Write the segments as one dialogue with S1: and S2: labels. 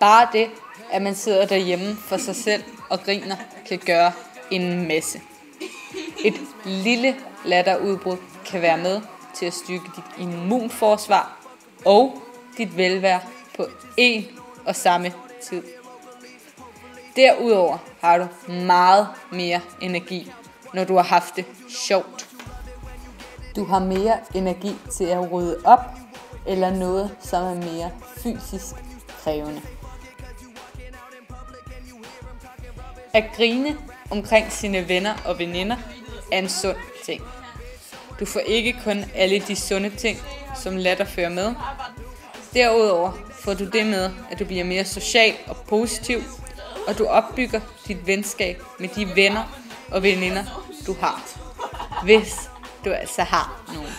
S1: Bare det, at man sidder derhjemme for sig selv og griner, kan gøre en masse. Et lille latterudbrud kan være med til at styrke dit immunforsvar og dit velvære på én og samme tid. Derudover har du meget mere energi, når du har haft det sjovt. Du har mere energi til at rydde op eller noget, som er mere fysisk krævende. At grine omkring sine venner og veninder er en sund ting. Du får ikke kun alle de sunde ting, som latter fører med. Derudover får du det med, at du bliver mere social og positiv, og du opbygger dit venskab med de venner og veninder, du har. Hvis du altså har nogen.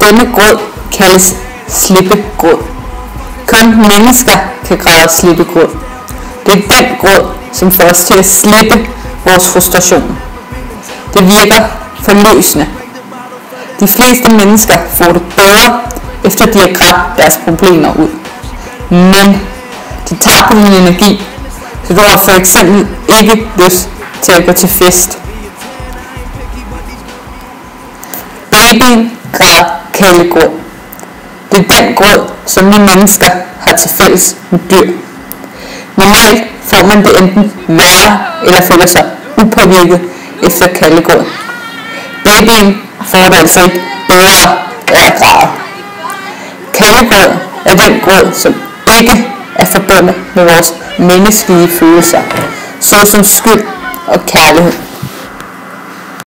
S2: Denne grød kaldes slippegrød. Kun mennesker kan græde slippegrød. Det er den grød, som får os til at slippe vores frustration. Det virker forløsende. De fleste mennesker får det bedre, efter de har grædt deres problemer ud. Men de tager på din energi, så du har for eksempel ikke lyst til at gå til fest. Babyen græder kælegrød. Det er den grød, som vi mennesker har til fælles med dyr. Normalt får man det enten værre eller føler sig upåvirket efter kældegrød. Babyen får det altså ikke bedre af at græde. Kældegrød er den grød, som ikke er forbundet med vores menneskelige følelser, såsom skyld og kærlighed.